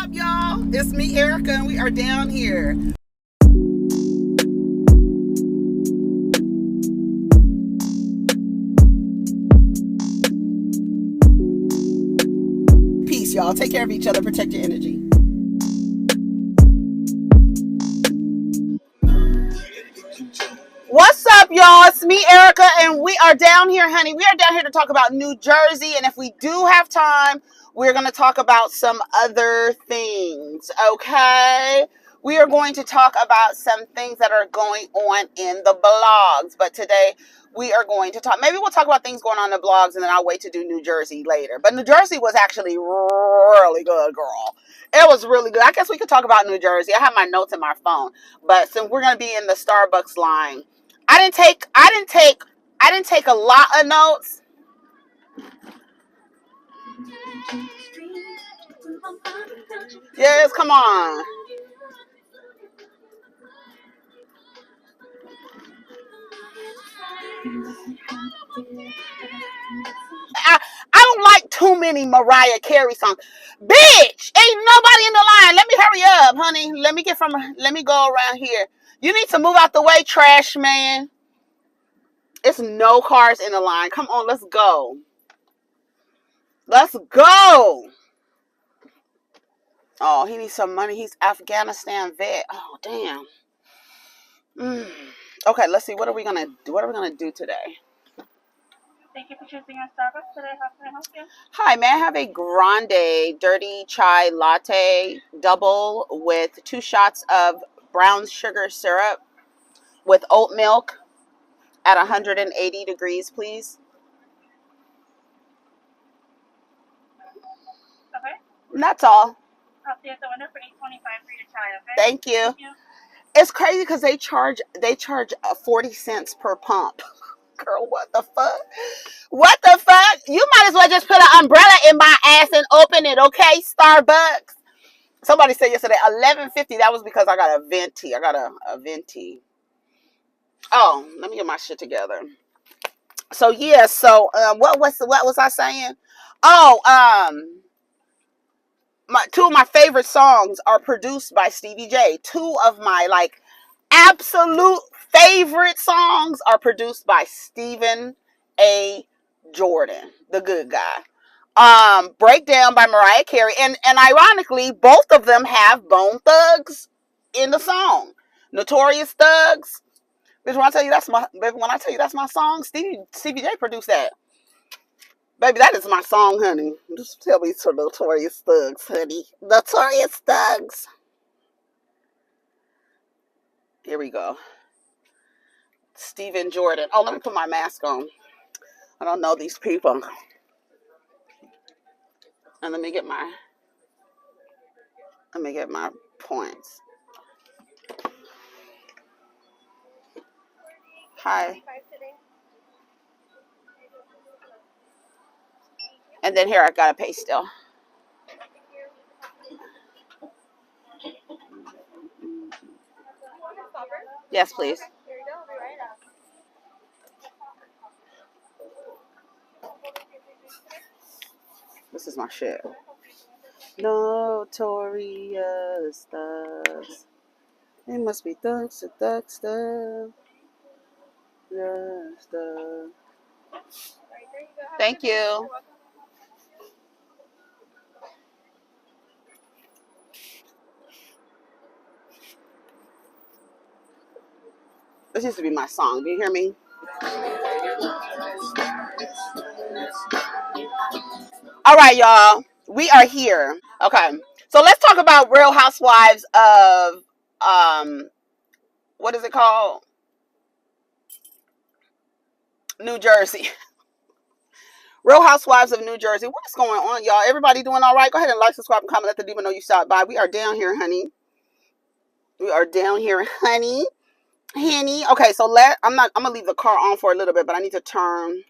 up, y'all? It's me, Erica, and we are down here. Peace, y'all. Take care of each other. Protect your energy. What's up, y'all? It's me, Erica, and we are down here, honey. We are down here to talk about New Jersey, and if we do have time, we're going to talk about some other things, okay? We are going to talk about some things that are going on in the blogs, but today we are going to talk, maybe we'll talk about things going on in the blogs, and then I'll wait to do New Jersey later. But New Jersey was actually really good, girl. It was really good. I guess we could talk about New Jersey. I have my notes in my phone, but since we're going to be in the Starbucks line, I didn't take a lot of notes. Yes, come on. I don't like too many Mariah Carey songs. Bitch, ain't nobody in the line. Let me hurry up, honey. Let me go around here. You need to move out the way, trash man. It's no cars in the line. Come on, let's go. Let's go. Oh, he needs some money. He's Afghanistan vet. Oh, damn. Okay, let's see. What are we gonna do today? Thank you for choosing our Starbucks today. How can I help you? Hi, may I have a grande dirty chai latte double with 2 shots of brown sugar syrup with oat milk at 180 degrees, please? Okay. And that's all. I'll see you at the window for $8.25 for your chai, okay? Thank you. Thank you. It's crazy because they charge 40 cents per pump. Girl, what the fuck? What the fuck? You might as well just put an umbrella in my ass and open it, okay? Starbucks. Somebody said yesterday, $11.50. That was because I got a venti. I got a venti. Oh, let me get my shit together. So yeah, what was I saying? Oh, two of my favorite songs are produced by Stevie J. 2 of my absolute favorite songs are produced by Stephen A. Jordan, the good guy. Breakdown by Mariah Carey, and ironically, both of them have Bone Thugs in the song. Notorious Thugs. Bitch, when I tell you that's my song, Stevie J produced that. Baby, that is my song, honey. Just tell me some Notorious Thugs, honey. Notorious Thugs. Here we go. Stephen Jordan. Oh, let me put my mask on. I don't know these people. And let me get my points. Hi. And then here I gotta pay still. Yes, please. This is my shit. Notorious thugs. It must be thugs to thug stuff. Yes, thug. Thank you. This used to be my song. Do you hear me? All right, y'all. We are here. Okay. So let's talk about Real Housewives of what is it called? New Jersey. Real Housewives of New Jersey. What is going on, y'all? Everybody doing all right? Go ahead and like, subscribe, and comment. Let the demon know you stopped by. We are down here, honey. We are down here, honey. Okay, so I'm gonna leave the car on for a little bit, but I need to turn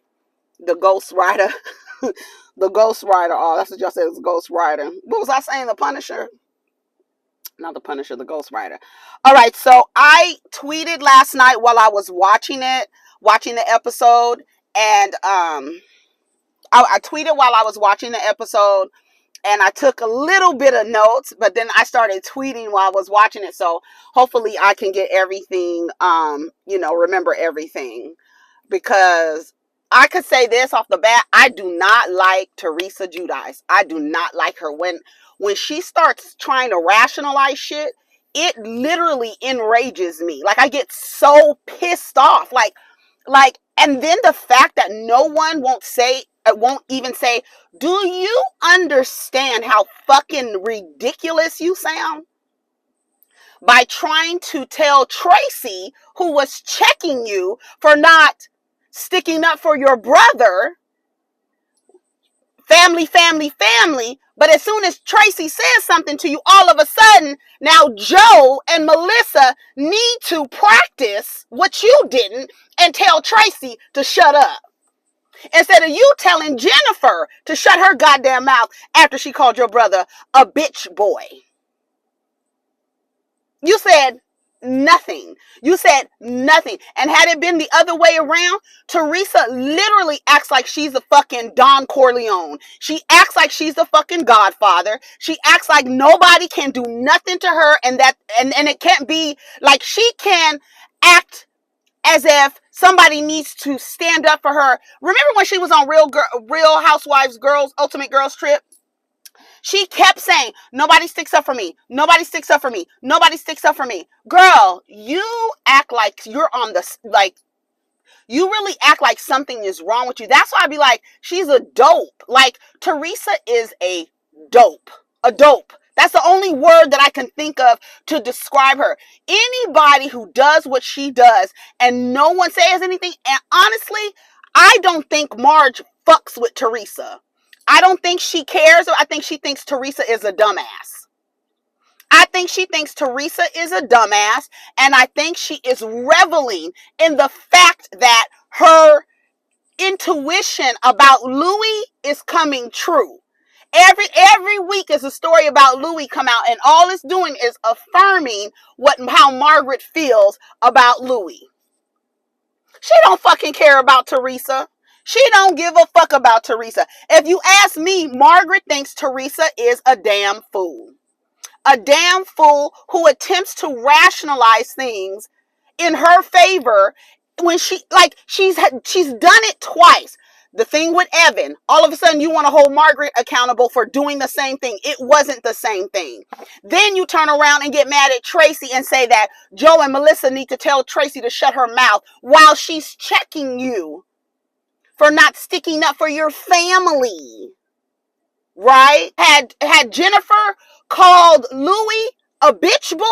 the Ghost Rider. The Ghost Rider off. That's what y'all said, it's Ghost Rider. What was I saying? The Punisher? Not the Punisher, the Ghost Rider. All right, so I tweeted last night while I was watching the episode, and I tweeted while I was watching the episode, and I took a little bit of notes, but then I started tweeting while I was watching it. So hopefully I can get everything, remember everything, because I could say this off the bat. I do not like Teresa Giudice. I do not like her. When she starts trying to rationalize shit, it literally enrages me. Like, I get so pissed off. And then the fact that no one won't even say, do you understand how fucking ridiculous you sound? By trying to tell Tracy, who was checking you for not sticking up for your brother, family, but as soon as Tracy says something to you, all of a sudden, now Joe and Melissa need to practice what you didn't and tell Tracy to shut up. Instead of you telling Jennifah to shut her goddamn mouth after she called your brother a bitch boy. You said nothing. You said nothing. And had it been the other way around, Teresa literally acts like she's a fucking Don Corleone. She acts like she's a fucking godfather. She acts like nobody can do nothing to her, and it can't be like she can act as if somebody needs to stand up for her. Remember when she was on Real Housewives Ultimate Girls Trip? She kept saying, nobody sticks up for me. Nobody sticks up for me. Nobody sticks up for me. Girl, you act like you're on you really act like something is wrong with you. That's why I'd be like, she's a dope. Like, Teresa is a dope. A dope. That's the only word that I can think of to describe her. Anybody who does what she does and no one says anything, and honestly, I don't think Marge fucks with Teresa. I don't think she cares. I think she thinks Teresa is a dumbass. I think she thinks Teresa is a dumbass, and I think she is reveling in the fact that her intuition about Louis is coming true. Every week is a story about Louis come out, and all it's doing is affirming how Margaret feels about Louis. She don't fucking care about Teresa. She don't give a fuck about Teresa. If you ask me, Margaret thinks Teresa is a damn fool. A damn fool who attempts to rationalize things in her favor when she's done it twice. The thing with Evan, all of a sudden you want to hold Margaret accountable for doing the same thing. It wasn't the same thing. Then you turn around and get mad at Tracy and say that Joe and Melissa need to tell Tracy to shut her mouth while she's checking you for not sticking up for your family, right? Had Jennifah called Louis a bitch boy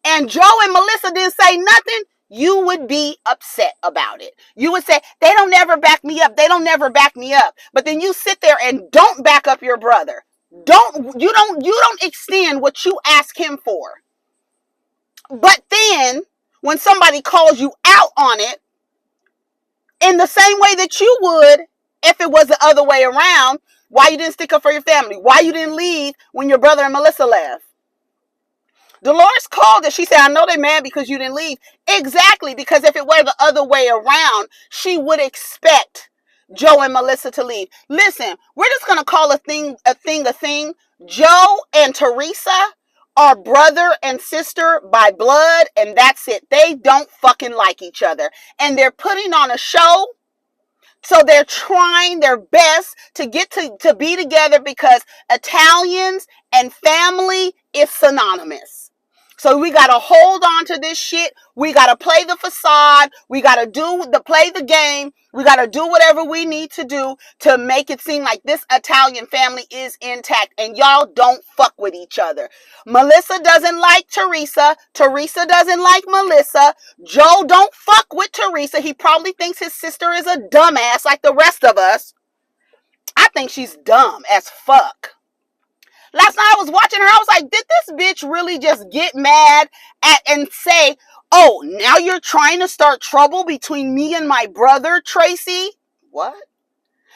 and Joe and Melissa didn't say nothing, you would be upset about it. You would say, they don't never back me up. They don't never back me up. But then you sit there and don't back up your brother. You don't extend what you ask him for. But then when somebody calls you out on it, in the same way that you would if it was the other way around, why you didn't stick up for your family? Why you didn't leave when your brother and Melissa left? Dolores called it. She said, I know they're mad because you didn't leave. Exactly, because if it were the other way around, she would expect Joe and Melissa to leave. Listen, we're just going to call a thing a thing. Joe and Teresa are brother and sister by blood, and that's it. They don't fucking like each other. And they're putting on a show, so they're trying their best to get to be together because Italians and family is synonymous. So we got to hold on to this shit. We got to play the facade. We got to play the game. We got to do whatever we need to do to make it seem like this Italian family is intact. And y'all don't fuck with each other. Melissa doesn't like Teresa. Teresa doesn't like Melissa. Joe don't fuck with Teresa. He probably thinks his sister is a dumbass like the rest of us. I think she's dumb as fuck. Last night I was watching her, I was like, did this bitch really just get mad and say, oh, now you're trying to start trouble between me and my brother, Tracy? What?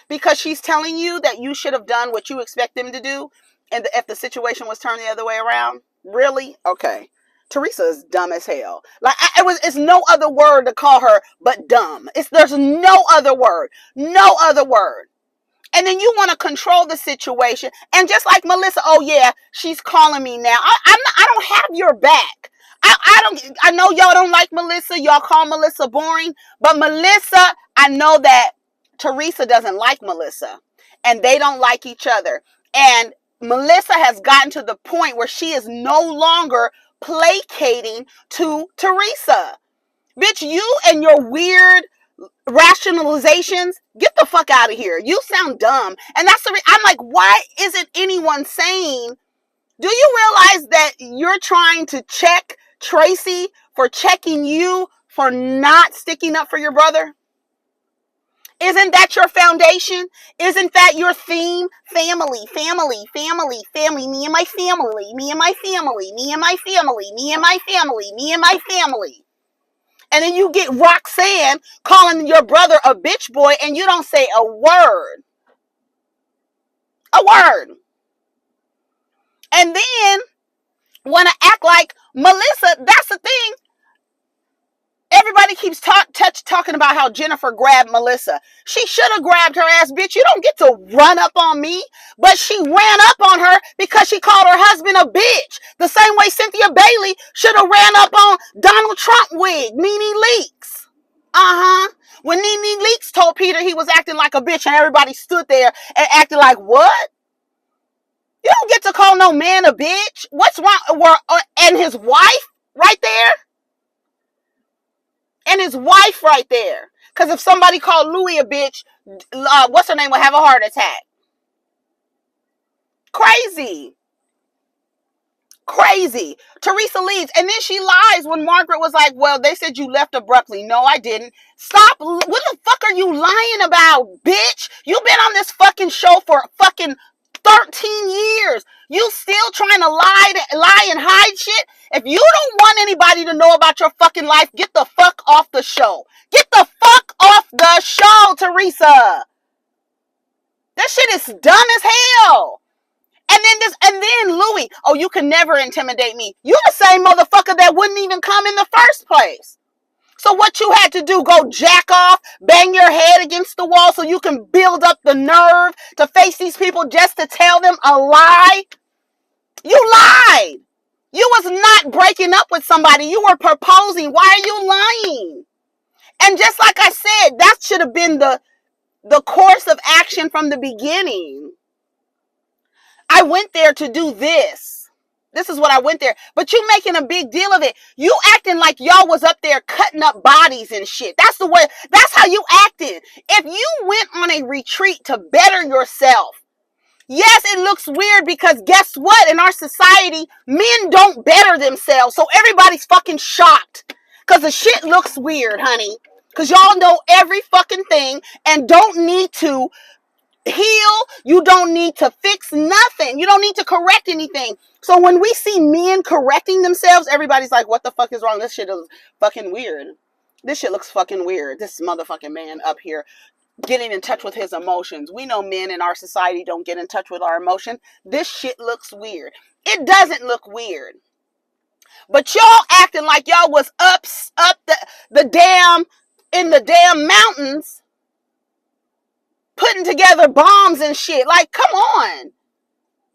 Because she's telling you that you should have done what you expect them to do and if the situation was turned the other way around? Really? Okay. Teresa is dumb as hell. Like, it's no other word to call her but dumb. There's no other word. No other word. And then you want to control the situation. And just like Melissa, oh yeah, she's calling me now. I don't have your back. I know y'all don't like Melissa. Y'all call Melissa boring. But Melissa, I know that Teresa doesn't like Melissa. And they don't like each other. And Melissa has gotten to the point where she is no longer placating to Teresa. Bitch, you and your weird rationalizations, get the fuck out of here. You sound dumb. And that's the I'm like, why isn't anyone saying, do you realize that you're trying to check Tracy for checking you for not sticking up for your brother? Isn't that your foundation? Isn't that your theme? Family, family, family, family, me and my family, me and my family, me and my family, me and my family, me and my family. And then you get Roxanne calling your brother a bitch boy and you don't say a word. A word. And then want to act like Melissa, that's the thing. Everybody keeps talking about how Jennifah grabbed Melissa. She should have grabbed her ass, bitch. You don't get to run up on me. But she ran up on her because she called her husband a bitch. The same way Cynthia Bailey should have ran up on Donald Trump wig, Nene Leakes. When Nene Leakes told Peter he was acting like a bitch and everybody stood there and acted like, what? You don't get to call no man a bitch. What's wrong? And his wife right there? And his wife right there. Because if somebody called Louis a bitch, what's her name, will have a heart attack. Crazy. Crazy. Teresa leaves. And then she lies when Margaret was like, well, they said you left abruptly. No, I didn't. Stop. What the fuck are you lying about, bitch? You've been on this fucking show for fucking 13 years. You still trying to lie and hide shit? If you don't want anybody to know about your fucking life, get the fuck off the show. Get the fuck off the show, Teresa. That shit is dumb as hell. And then Louis, oh, you can never intimidate me. You the same motherfucker that wouldn't even come in the first place. So what you had to do, go jack off, bang your head against the wall so you can build up the nerve to face these people just to tell them a lie? You lied. You was not breaking up with somebody. You were proposing. Why are you lying? And just like I said, that should have been the course of action from the beginning. I went there to do this. This is what I went there. But you making a big deal of it. You acting like y'all was up there cutting up bodies and shit. That's the way. That's how you acted. If you went on a retreat to better yourself, yes, it looks weird because guess what? In our society, men don't better themselves. So everybody's fucking shocked. Because the shit looks weird, honey. Because y'all know every fucking thing and don't need to heal. You don't need to fix nothing. You don't need to correct anything. So when we see men correcting themselves, everybody's like, what the fuck is wrong? This shit is fucking weird. This shit looks fucking weird. This motherfucking man up here getting in touch with his emotions. We know men in our society don't get in touch with our emotions. This shit looks weird. It doesn't look weird. But y'all acting like y'all was up the damn, in the damn mountains, putting together bombs and shit. Like, come on.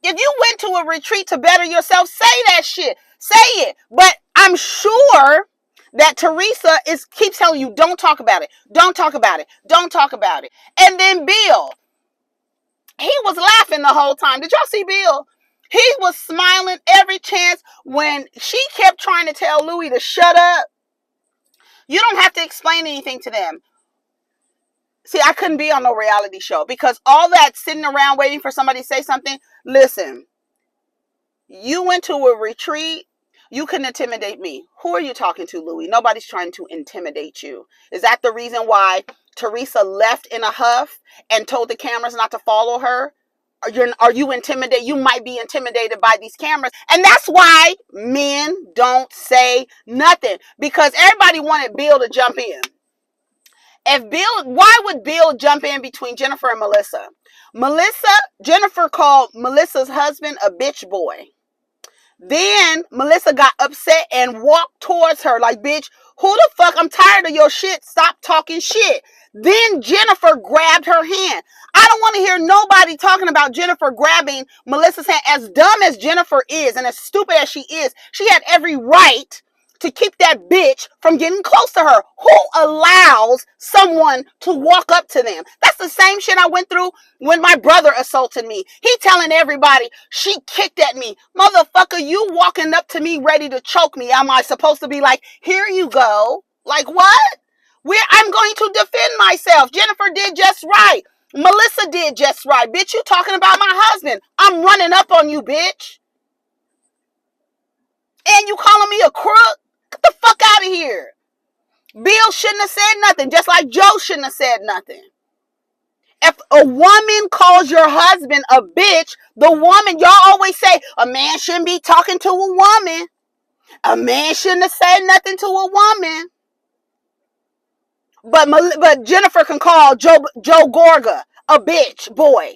If you went to a retreat to better yourself, say that shit. Say it. But I'm sure that Teresa keeps telling you, don't talk about it. Don't talk about it. Don't talk about it. And then Bill, he was laughing the whole time. Did y'all see Bill? He was smiling every chance when she kept trying to tell Louis to shut up. You don't have to explain anything to them. See, I couldn't be on no reality show because all that sitting around waiting for somebody to say something. Listen, you went to a retreat. You couldn't intimidate me. Who are you talking to, Louis? Nobody's trying to intimidate you. Is that the reason why Teresa left in a huff and told the cameras not to follow her? Are you intimidated? You might be intimidated by these cameras. And that's why men don't say nothing. Because everybody wanted Bill to jump in. Why would Bill jump in between Jennifah and Melissa? Jennifah called Melissa's husband a bitch boy. Then Melissa got upset and walked towards her like, bitch, who the fuck? I'm tired of your shit. Stop talking shit. Then Jennifah grabbed her hand. I don't want to hear nobody talking about Jennifah grabbing Melissa's hand. As dumb as Jennifah is and as stupid as she is, she had every right to keep that bitch from getting close to her. Who allows someone to walk up to them? That's the same shit I went through when my brother assaulted me. He telling everybody, she kicked at me. Motherfucker, you walking up to me ready to choke me. Am I supposed to be like, here you go? Like what? I'm going to defend myself. Jennifah did just right. Melissa did just right. Bitch, you talking about my husband. I'm running up on you, bitch. And you calling me a crook? Get the fuck out of here. Bill shouldn't have said nothing, just like Joe shouldn't have said nothing. If a woman calls your husband a bitch, the woman, y'all always say, a man shouldn't be talking to a woman. A man shouldn't have said nothing to a woman. But Jennifah can call Joe Gorga a bitch boy.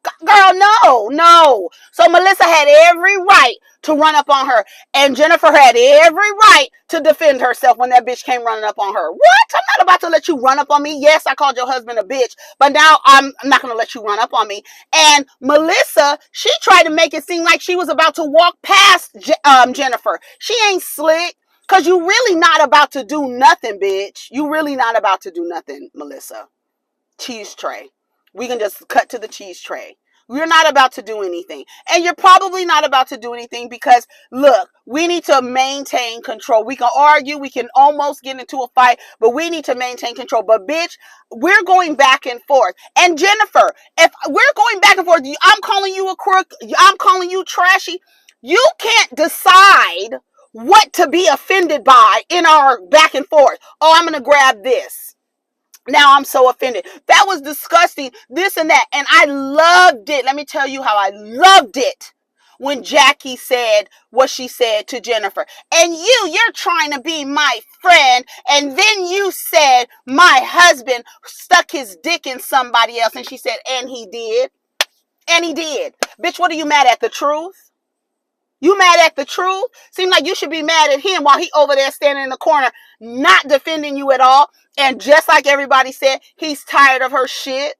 Girl, no. So Melissa had every right to run up on her. And Jennifah had every right to defend herself when that bitch came running up on her. What? I'm not about to let you run up on me. Yes, I called your husband a bitch. But now I'm not going to let you run up on me. And Melissa, she tried to make it seem like she was about to walk past Jennifah. She ain't slick. Because you really not about to do nothing, bitch. You really not about to do nothing, Melissa. Cheese tray. We can just cut to the cheese tray. You're not about to do anything. And you're probably not about to do anything because, look, we need to maintain control. We can argue. We can almost get into a fight, but we need to maintain control. But, bitch, we're going back and forth. And, Jennifah, if we're going back and forth, I'm calling you a crook. I'm calling you trashy. You can't decide what to be offended by in our back and forth. Oh, I'm going to grab this. Now I'm so offended. That was disgusting. This and that. And I loved it. Let me tell you how I loved it when Jackie said what she said to Jennifah. And you're trying to be my friend. And then you said my husband stuck his dick in somebody else. And she said, and he did. And he did. Bitch, what are you mad at? The truth? You mad at the truth? Seems like you should be mad at him while he over there standing in the corner, not defending you at all. And just like everybody said, he's tired of her shit.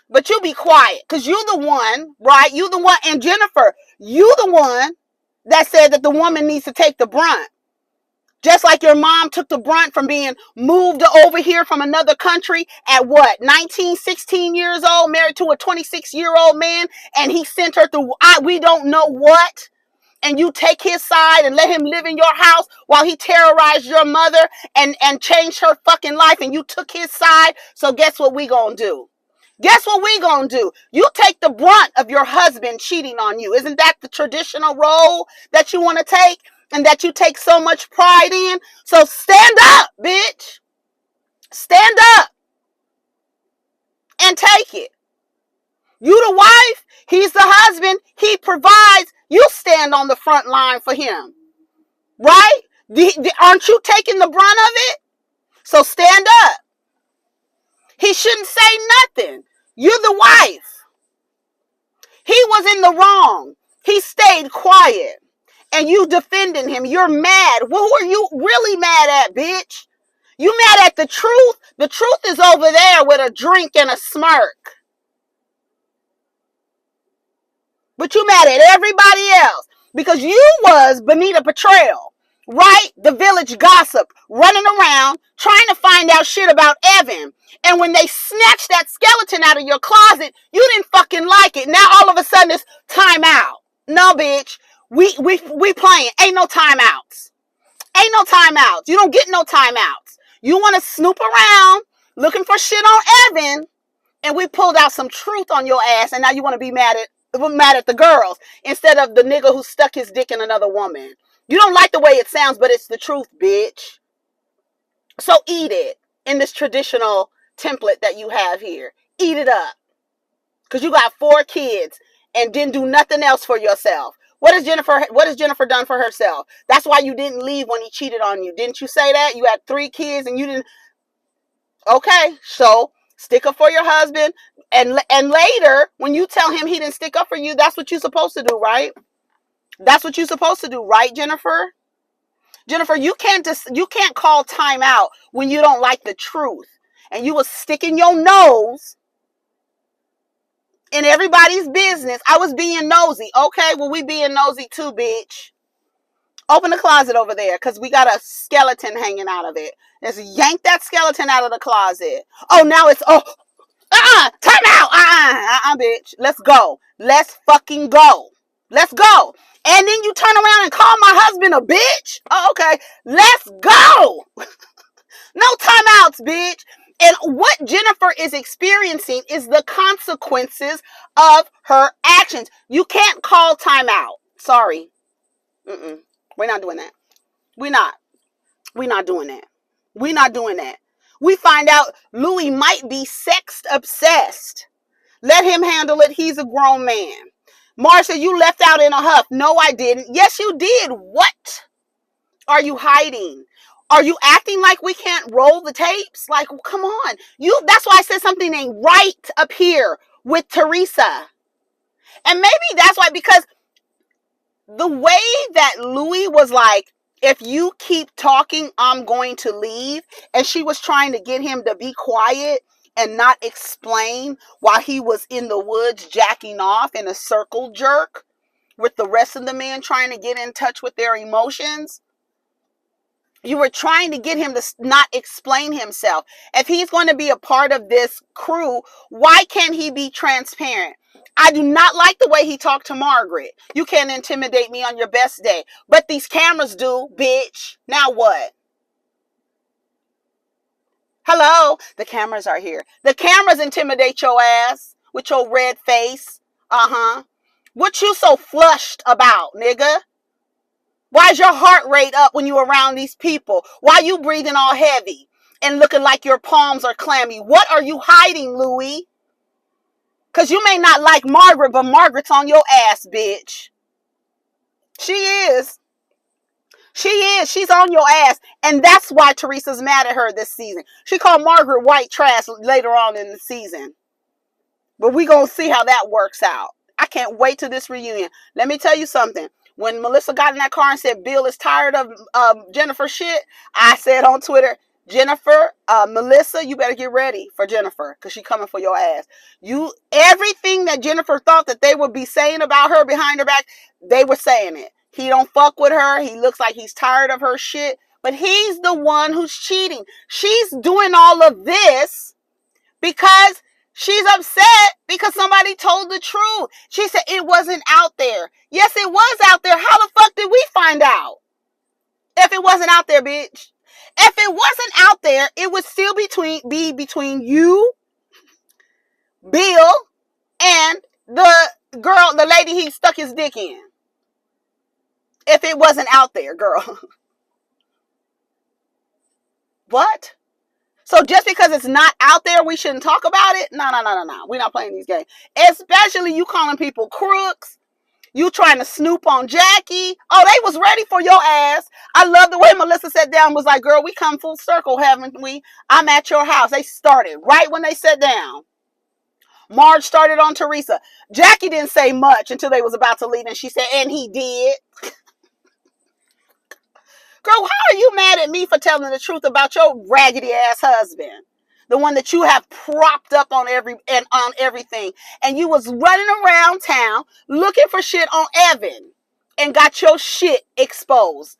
But you be quiet, because you the one, right? You the one, and Jennifah, you the one that said that the woman needs to take the brunt. Just like your mom took the brunt from being moved over here from another country at what, 19, 16 years old, married to a 26-year-old man, and he sent her through, we don't know what, and you take his side and let him live in your house while he terrorized your mother and changed her fucking life, and you took his side. So guess what we gonna do? Guess what we gonna do? You take the brunt of your husband cheating on you. Isn't that the traditional role that you want to take? And that you take so much pride in. So stand up, bitch. Stand up. And take it. You the wife. He's the husband. He provides. You stand on the front line for him. Right? Aren't you taking the brunt of it? So stand up. He shouldn't say nothing. You're the wife. He was in the wrong. He stayed quiet. And you defending him. You're mad. Well, who are you really mad at, bitch? You mad at the truth? The truth is over there with a drink and a smirk. But you mad at everybody else. Because you was Benita Petraeus, right? The village gossip, running around, trying to find out shit about Evan. And when they snatched that skeleton out of your closet, you didn't fucking like it. Now all of a sudden it's time out. No, bitch. We playing. Ain't no timeouts. Ain't no timeouts. You don't get no timeouts. You want to snoop around looking for shit on Evan, and we pulled out some truth on your ass, and now you want to be mad at the girls instead of the nigga who stuck his dick in another woman. You don't like the way it sounds, but it's the truth, bitch. So eat it in this traditional template that you have here. Eat it up. Because you got 4 kids and didn't do nothing else for yourself. What has Jennifah done for herself? That's why you didn't leave when he cheated on you. Didn't you say that? You had 3 kids and you didn't. Okay, so stick up for your husband. And later, when you tell him he didn't stick up for you, that's what you're supposed to do, right? That's what you're supposed to do, right, Jennifah? Jennifah, you can't call time out when you don't like the truth. And you was sticking your nose in everybody's business. I was being nosy. Okay, well, we being nosy too, bitch. Open the closet over there, because we got a skeleton hanging out of it. Let's yank that skeleton out of the closet. Oh, now it's, time out. Bitch. Let's go. Let's fucking go. Let's go. And then you turn around and call my husband a bitch? Oh, okay. Let's go. No timeouts, bitch. And what Jennifah is experiencing is the consequences of her actions. You can't call timeout. Sorry. We're not doing that. We're not doing that. We're not doing that. We find out Louis might be sex obsessed. Let him handle it. He's a grown man. Marcia, you left out in a huff. No, I didn't. Yes, you did. What are you hiding? Are you acting like we can't roll the tapes? Like, come on. That's why I said something ain't right up here with Teresa. And maybe that's why, because the way that Louis was like, if you keep talking, I'm going to leave. And she was trying to get him to be quiet and not explain while he was in the woods jacking off in a circle jerk with the rest of the men trying to get in touch with their emotions. You were trying to get him to not explain himself. If he's going to be a part of this crew, why can't he be transparent? I do not like the way he talked to Margaret. You can't intimidate me on your best day. But these cameras do, bitch. Now what? Hello? The cameras are here. The cameras intimidate your ass with your red face. What you so flushed about, nigga? Why is your heart rate up when you're around these people? Why you breathing all heavy and looking like your palms are clammy? What are you hiding, Louis? Because you may not like Margaret, but Margaret's on your ass, bitch. She is. She is. She's on your ass. And that's why Teresa's mad at her this season. She called Margaret white trash later on in the season. But we going to see how that works out. I can't wait till this reunion. Let me tell you something. When Melissa got in that car and said Bill is tired of Jennifah shit, I said on Twitter, Jennifah, Melissa, you better get ready for Jennifah, because she's coming for your ass. Everything that Jennifah thought that they would be saying about her behind her back, they were saying it. He don't fuck with her. He looks like he's tired of her shit. But he's the one who's cheating. She's doing all of this because she's upset because somebody told the truth. She said it wasn't out there. Yes, it was out there. How the fuck did we find out? If it wasn't out there, bitch. If it wasn't out there, it would still be between you, Bill, and the lady he stuck his dick in. If it wasn't out there, girl. What? So just because it's not out there, we shouldn't talk about it? No. We're not playing these games. Especially you calling people crooks. You trying to snoop on Jackie. Oh, they was ready for your ass. I love the way Melissa sat down and was like, girl, we come full circle, haven't we? I'm at your house. They started right when they sat down. Marge started on Teresa. Jackie didn't say much until they was about to leave. And she said, and he did. Girl, how are you mad at me for telling the truth about your raggedy ass husband? The one that you have propped up on everything. And you was running around town looking for shit on Evan and got your shit exposed.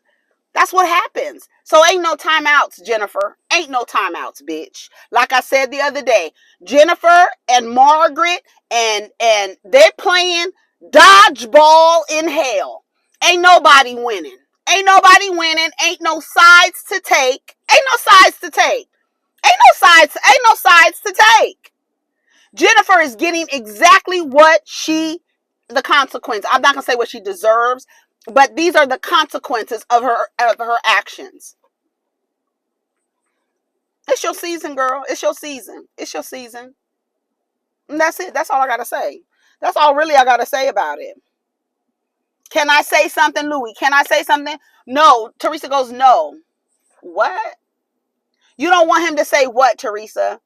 That's what happens. So ain't no timeouts, Jennifah. Ain't no timeouts, bitch. Like I said the other day, Jennifah and Margaret and they're playing dodgeball in hell. Ain't nobody winning. Ain't nobody winning. Ain't no sides to take. Ain't no sides to take. Ain't no sides to take. Jennifah is getting exactly what the consequence. I'm not going to say what she deserves, but these are the consequences of her actions. It's your season, girl. It's your season. It's your season. And that's it. That's all I got to say. That's all really I got to say about it. Can I say something, Louis? Can I say something? No. Teresa goes, no. What? You don't want him to say what, Teresa?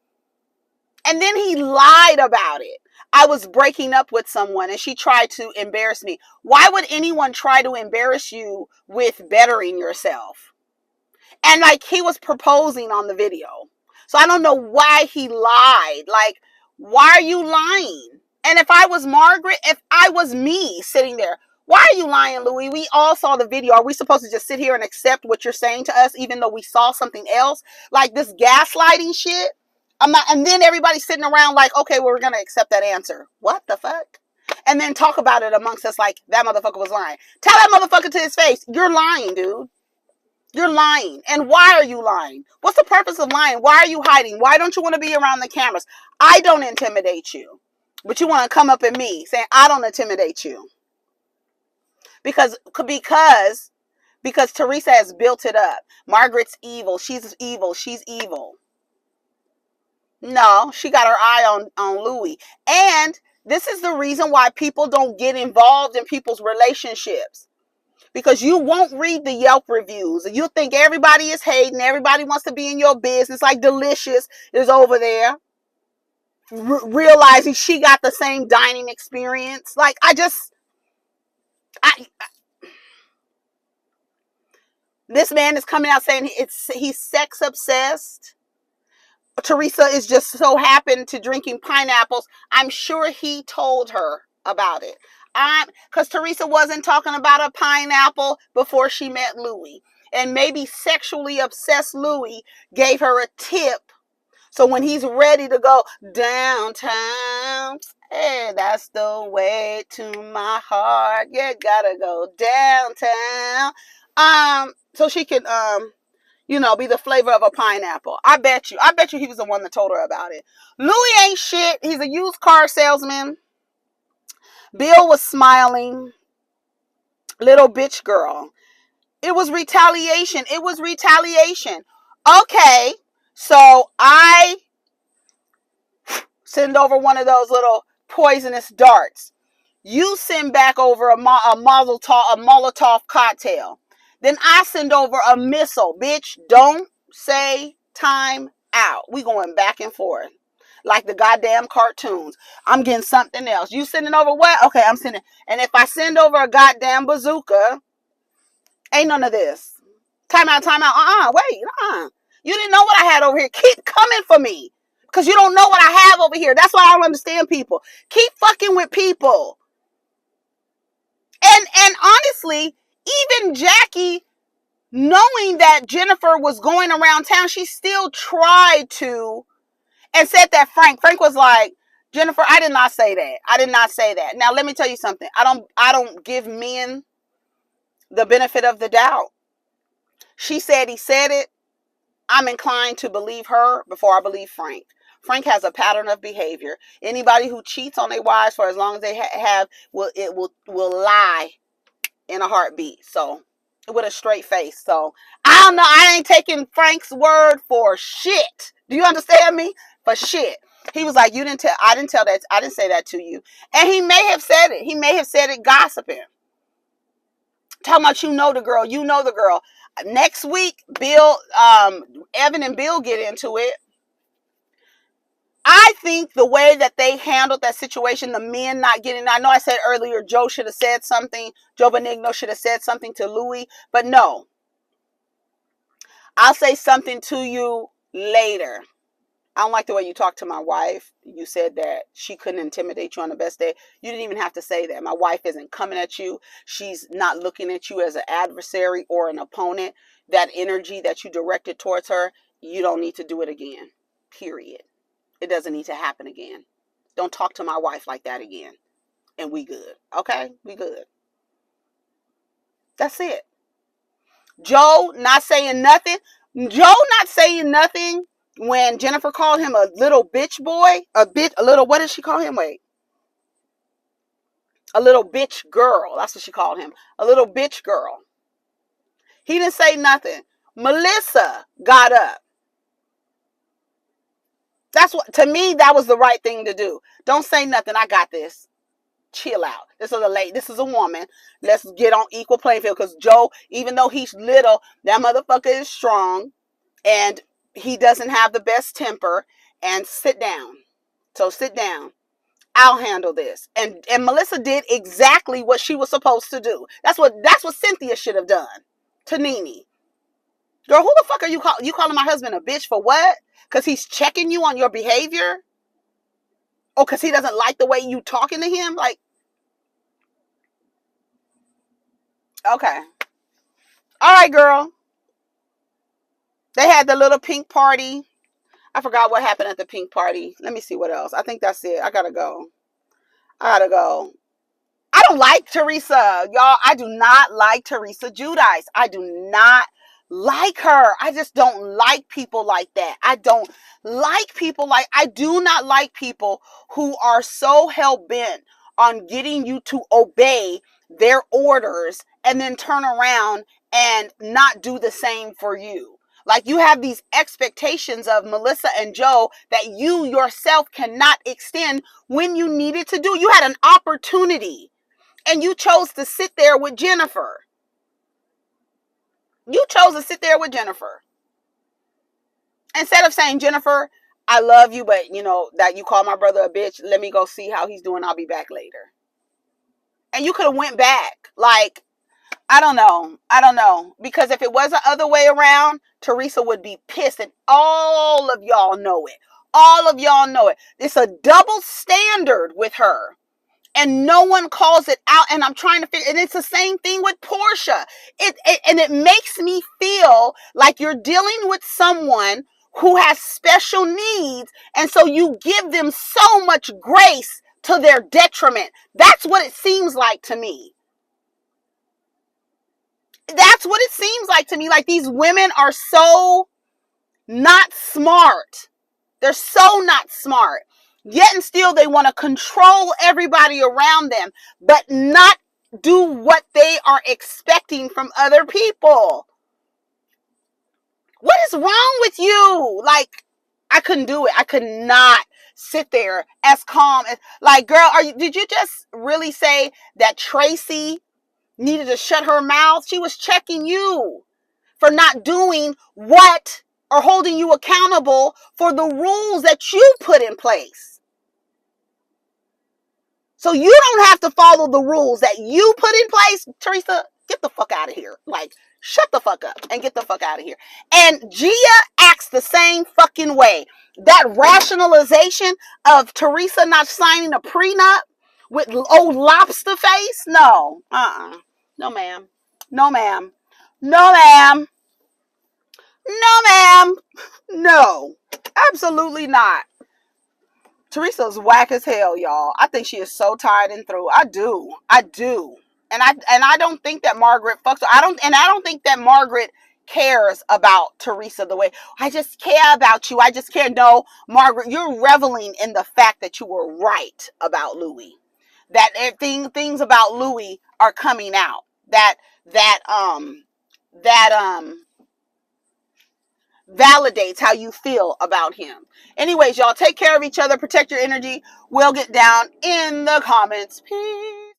And then he lied about it. I was breaking up with someone and she tried to embarrass me. Why would anyone try to embarrass you with bettering yourself? And like, he was proposing on the video. So I don't know why he lied. Like, why are you lying? And if I was Margaret, if I was me sitting there, why are you lying, Louis? We all saw the video. Are we supposed to just sit here and accept what you're saying to us, even though we saw something else? Like this gaslighting shit. I'm not, and then everybody's sitting around like, okay, well, we're going to accept that answer. What the fuck? And then talk about it amongst us like that motherfucker was lying. Tell that motherfucker to his face, you're lying, dude. You're lying. And why are you lying? What's the purpose of lying? Why are you hiding? Why don't you want to be around the cameras? I don't intimidate you. But you want to come up at me saying I don't intimidate you. Because Teresa has built it up. Margaret's evil. She's evil. She's evil. No, she got her eye on Louis. And this is the reason why people don't get involved in people's relationships. Because you won't read the Yelp reviews. You think everybody is hating. Everybody wants to be in your business. Like Delicious is over there. Realizing she got the same dining experience. Like, this man is coming out saying he's sex obsessed. Teresa is just so happened to drinking pineapples. I'm sure he told her about it. Because Teresa wasn't talking about a pineapple before she met Louis. And maybe sexually obsessed Louis gave her a tip. So when he's ready to go downtown, hey, that's the way to my heart. You gotta go downtown. So she can, be the flavor of a pineapple. I bet you he was the one that told her about it. Louis ain't shit. He's a used car salesman. Bill was smiling. Little bitch girl. It was retaliation. Okay, so I send over one of those little poisonous darts. You send back over a Molotov cocktail. Then I send over a missile. Bitch, don't say time out. We going back and forth. Like the goddamn cartoons. I'm getting something else. You sending over what? Okay, I'm sending. And if I send over a goddamn bazooka, ain't none of this. Time out. Wait. You didn't know what I had over here. Keep coming for me. Because you don't know what I have over here. That's why I don't understand people. Keep fucking with people. And honestly, even Jackie, knowing that Jennifah was going around town, she still tried to and said that Frank was like, Jennifah, I did not say that. Now let me tell you something. I don't give men the benefit of the doubt. She said he said it. I'm inclined to believe her before I believe Frank. Frank has a pattern of behavior. Anybody who cheats on their wives for as long as they will lie in a heartbeat. So, with a straight face. So, I don't know. I ain't taking Frank's word for shit. Do you understand me? For shit. He was like, I didn't say that to you. And he may have said it. He may have said it gossiping. Talking about you know the girl. Next week, Evan and Bill get into it. I think the way that they handled that situation, the men not getting, I know I said earlier, Joe Benigno should have said something to Louis, but no. I'll say something to you later. I don't like the way you talk to my wife. You said that she couldn't intimidate you on the best day. You didn't even have to say that. My wife isn't coming at you. She's not looking at you as an adversary or an opponent. That energy that you directed towards her, you don't need to do it again. Period. It doesn't need to happen again. Don't talk to my wife like that again. And we good. Okay? We good. That's it. Joe not saying nothing when Jennifah called him a little bitch boy. What did she call him? Wait. A little bitch girl. That's what she called him. A little bitch girl. He didn't say nothing. Melissa got up. To me, that was the right thing to do. Don't say nothing. I got this. Chill out. This is a lady. This is a woman. Let's get on equal playing field. Because Joe, even though he's little, that motherfucker is strong. And he doesn't have the best temper. And sit down. So sit down. I'll handle this. And Melissa did exactly what she was supposed to do. That's what Cynthia should have done to Nene. Girl, who the fuck are you calling my husband a bitch for what? Because he's checking you on your behavior? Oh, because he doesn't like the way you talking to him? Like, okay. All right, girl. They had the little pink party. I forgot what happened at the pink party. Let me see what else. I think that's it. I gotta go. I don't like Teresa, y'all. I do not like Teresa Giudice. I do not like her. I just don't like people like that. I do not like people who are so hell-bent on getting you to obey their orders and then turn around and not do the same for you. Like, you have these expectations of Melissa and Joe that you yourself cannot extend when you needed to do. You had an opportunity. And you chose to sit there with Jennifah. Instead of saying, Jennifah, I love you, but that you call my brother a bitch. Let me go see how he's doing. I'll be back later. And you could have went back. Like, I don't know. Because if it was the other way around, Teresa would be pissed. And all of y'all know it. It's a double standard with her. And no one calls it out. And I'm trying to figure, and it's the same thing with Portia. It makes me feel like you're dealing with someone who has special needs. And so you give them so much grace to their detriment. That's what it seems like to me. Like, these women are so not smart. They're so not smart. Yet and still they want to control everybody around them, but not do what they are expecting from other people. What is wrong with you? Like, I couldn't do it. I could not sit there as calm as, like, girl, did you just really say that Tracy needed to shut her mouth? She was checking you for not doing what, or holding you accountable for the rules that you put in place. So you don't have to follow the rules that you put in place. Teresa, get the fuck out of here. Like, shut the fuck up and get the fuck out of here. And Gia acts the same fucking way. That rationalization of Teresa not signing a prenup with old lobster face? No. No, ma'am. No, ma'am. No, ma'am. No, ma'am. No. Absolutely not. Teresa's whack as hell, y'all. I think she is so tired and through. I do. And I don't think that Margaret fucks her. I don't think that Margaret cares about Teresa the way, I just care about you. I just care. No, Margaret, you're reveling in the fact that you were right about Louis. That things about Louis are coming out. That validates how you feel about him. Anyways, y'all, take care of each other. Protect your energy. We'll get down in the comments. Peace.